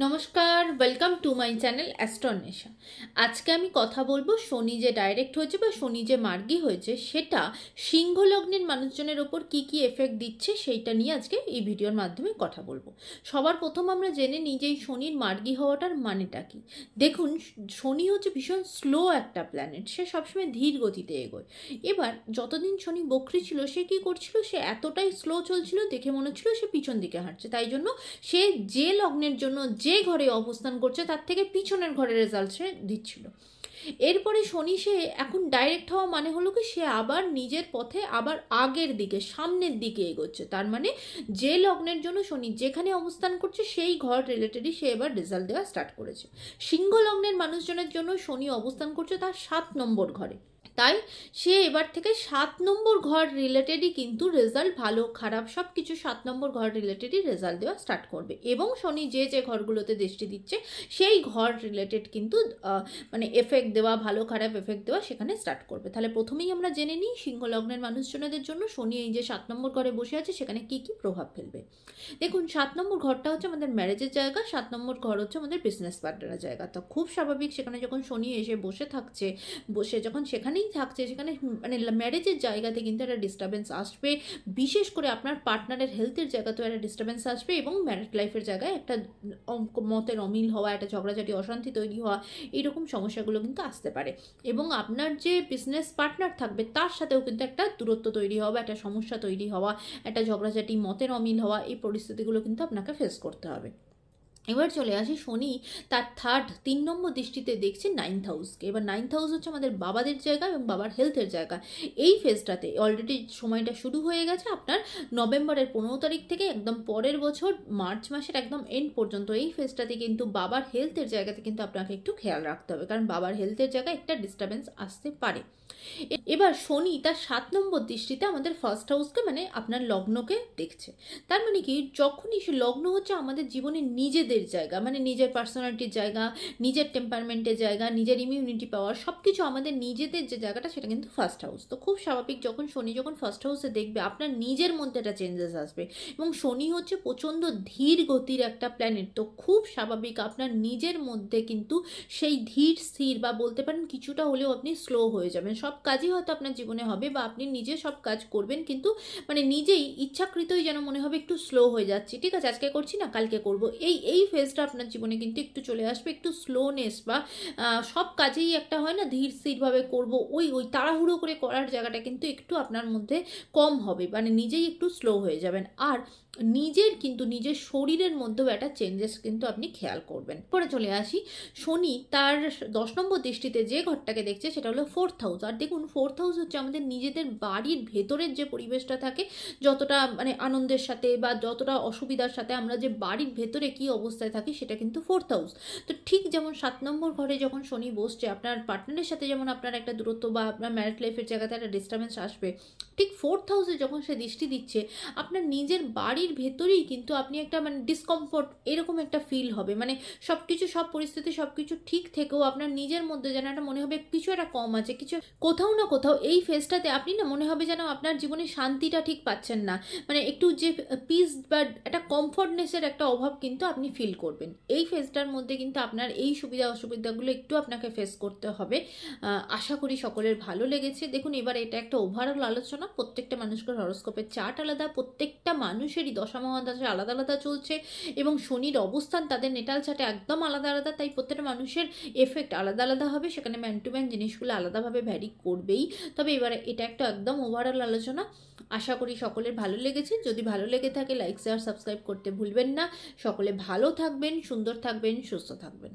নমস্কার, welcome to my channel অ্যাস্ট্রোনেশা। আজকে আমি কথা বলবো শনি যে ডাইরেক্ট হয়েছে বা শনি যে মার্গী হয়েছে সেটা সিংহ লগ্নের মানুষজনের ওপর কি কি এফেক্ট দিচ্ছে সেইটা নিয়ে আজকে এই ভিডিওর মাধ্যমে কথা বলবো। সবার প্রথম আমরা জেনে নিই যে এই শনির মার্গী হওয়াটার মানেটা কি। দেখুন, শনি হচ্ছে ভীষণ স্লো একটা প্ল্যানেট, সে সবসময় ধীর গতিতে এগোয়। এবার যতদিন শনি বক্রী ছিল সে কি করছিল, সে এতটাই স্লো চলছিল দেখে মনে হচ্ছিল সে পিছন দিকে হাঁটছে। তাই জন্য সে যে লগ্নের জন্য যে ঘরে অবস্থান করছে তার থেকে পিছনের ঘরের রেজাল্ট সে দিচ্ছিল। এরপরে শনি সে এখন ডাইরেক্ট হওয়া মানে হলো কি, সে আবার নিজের পথে আবার আগের দিকে সামনের দিকে এগোচ্ছে। তার মানে যে লগ্নের জন্য শনি যেখানে অবস্থান করছে সেই ঘর রিলেটেডই সে এবার রেজাল্ট দেওয়া স্টার্ট করেছে। সিংহ লগ্নের মানুষজনের জন্য শনি অবস্থান করছে তার 7 নম্বর ঘরে। তাই সে এবার থেকে 7 নম্বর ঘর রিলেটেডই কিন্তু রেজাল্ট, ভালো খারাপ সব কিছু 7 নম্বর ঘর রিলেটেডই রেজাল্ট দেওয়া স্টার্ট করবে। এবং শনি যে যে ঘরগুলোতে দৃষ্টি দিচ্ছে সেই ঘর রিলেটেড কিন্তু মানে এফেক্ট দেওয়া, ভালো খারাপ এফেক্ট দেওয়া সেখানে স্টার্ট করবে। তাহলে প্রথমেই আমরা জেনে নিই সিংহ লগ্নের মানুষজনদের জন্য শনি এই যে 7 নম্বর ঘরে বসে আছে সেখানে কি কি প্রভাব ফেলবে। দেখুন, 7 নম্বর ঘরটা হচ্ছে আমাদের ম্যারেজের জায়গা, 7 নম্বর ঘর হচ্ছে আমাদের বিজনেস পার্টনারের জায়গা। তো খুব স্বাভাবিক সেখানে যখন শনি এসে বসে থাকছে, বসে যখন সেখানেই থাকছে সেখানে মানে ম্যারেজের জায়গাতে কিন্তু একটা ডিস্টারবেন্স আসবে। বিশেষ করে আপনার পার্টনারের হেলথের জায়গাতেও একটা ডিস্টারবেন্স আসবে এবং ম্যারিড লাইফের জায়গায় একটা মতের অমিল হওয়া, একটা ঝগড়াঝাটি অশান্তি তৈরি হওয়া, এইরকম সমস্যাগুলো কিন্তু আসতে পারে। এবং আপনার যে বিজনেস পার্টনার থাকবে তার সাথেও কিন্তু একটা দূরত্ব তৈরি হওয়া, একটা সমস্যা তৈরি হওয়া, একটা ঝগড়াঝাটি মতের অমিল হওয়া, এই পরিস্থিতিগুলো কিন্তু আপনাকে ফেস করতে হবে। এবার চলে আসি, শনি তার 3 নম্বর দৃষ্টিতে দেখছে 9th হাউসকে। এবার 9th হাউস হচ্ছে আমাদের বাবাদের জায়গা এবং বাবার হেলথের জায়গা। এই ফেজটাতে অলরেডি সময়টা শুরু হয়ে গেছে আপনার নভেম্বরের 15 তারিখ থেকে একদম পরের বছর মার্চ মাসের একদম এন্ড পর্যন্ত। এই ফেজটাতে কিন্তু বাবার হেলথের জায়গাতে কিন্তু আপনাকে একটু খেয়াল রাখতে হবে, কারণ বাবার হেলথের জায়গায় একটা ডিস্টারবেন্স আসতে পারে। এবার শনি তার 7 নম্বর দৃষ্টিতে আমাদের ফার্স্ট হাউসকে মানে আপনার লগ্নকে দেখছে। তার মানে কি, যখনই সে লগ্ন হচ্ছে আমাদের জীবনে নিজেদের জায়গা, মানে নিজের পার্সোনালিটির জায়গা, নিজের টেম্পারমেন্টের জায়গা, নিজের ইমিউনিটি পাওয়ার সব কিছু আমাদের নিজেদের যে জায়গাটা সেটা কিন্তু ফার্স্ট হাউস। তো খুব স্বাভাবিক যখন শনি যখন ফার্স্ট হাউসে দেখবে আপনার নিজের মধ্যে একটা চেঞ্জেস আসবে। এবং শনি হচ্ছে প্রচণ্ড ধীর গতির একটা প্ল্যানেট, তো খুব স্বাভাবিক আপনার নিজের মধ্যে কিন্তু সেই ধীর স্থির বা বলতে পারেন কিছুটা হলেও আপনি স্লো হয়ে যাবেন। সব কাজই হয়তো আপনার জীবনে হবে বা আপনি নিজে সব কাজ করবেন, কিন্তু মানে নিজেই ইচ্ছাকৃতই যেন মনে হবে একটু স্লো হয়ে যাচ্ছি, ঠিক আছে আজকে করছি না কালকে করব, এই ফেজটা আপনার জীবনে কিন্তু একটু চলে আসবে। একটু স্লোনেস বা সব কাজেই একটা হয় না ধীর স্থিরভাবে করব, ওই তাড়াহুড়ো করে করার জায়গাটা কিন্তু একটু আপনার মধ্যে কম হবে, মানে নিজেই একটু স্লো হয়ে যাবেন। আর নিজের শরীরের মধ্যেও একটা চেঞ্জেস কিন্তু আপনি খেয়াল করবেন। পরে চলে আসি, শনি তার 10 নম্বর দৃষ্টিতে যে ঘরটাকে দেখছে সেটা হলো 4th হাউস। আর দেখুন 4th হাউস হচ্ছে আমাদের নিজেদের বাড়ির ভেতরের যে পরিবেশটা থাকে, যতটা মানে আনন্দের সাথে বা যতটা অসুবিধার সাথে আমরা যে বাড়ির ভেতরে কি অবস্থায় থাকি সেটা কিন্তু 4th হাউস। তো ঠিক যেমন 7 নম্বর ঘরে যখন শনি বসছে আপনার পার্টনারের সাথে যেমন আপনার একটা দূরত্ব বা আপনার ম্যারিড লাইফের জায়গাতে একটা ডিস্টারবেন্স আসবে, ঠিক 4th হাউসে যখন সে দৃষ্টি দিচ্ছে আপনার নিজের বাড়ির ভেতরেই কিন্তু আপনি একটা মানে ডিসকমফোর্ট এরকম একটা ফিল হবে। মানে সব কিছু সব পরিস্থিতি সব কিছু ঠিক থেকেও আপনার নিজের মধ্যে যেন একটা মনে হবে কিছু একটা কম আছে, কিছু কোথাও না কোথাও এই ফেজটাতে আপনি না মনে হবে যেন আপনার জীবনে শান্তিটা ঠিক পাচ্ছেন না, মানে একটু যে পিস বা একটা কমফর্টনেসের একটা অভাব কিন্তু আপনি ফিল করবেন। এই ফেজটার মধ্যে কিন্তু আপনার এই সুবিধা অসুবিধাগুলো একটু আপনাকে ফেস করতে হবে। আশা করি সকলের ভালো লেগেছে। দেখুন, এবার এটা একটা ওভারঅল আলোচনা, প্রত্যেকটা মানুষের হরোস্কোপের চার্ট আলাদা, প্রত্যেকটা মানুষেরই দশা মহাদশা আলাদা আলাদা চলছে এবং শনির অবস্থান তাদের নেটাল চার্টে একদম আলাদা আলাদা। তাই প্রত্যেকটা মানুষের এফেক্ট আলাদা আলাদা হবে, সেখানে ম্যান টু ম্যান জিনিসগুলো আলাদাভাবে ভ্যারি করবেই। তবে এবারে এটা একটা একদম ওভারঅল আলোচনা। আশা করি সকলের ভালো লেগেছে। যদি ভালো লেগে থাকে লাইক শেয়ার সাবস্ক্রাইব করতে ভুলবেন না। সকলে ভালো থাকবেন, সুন্দর থাকবেন, সুস্থ থাকবেন।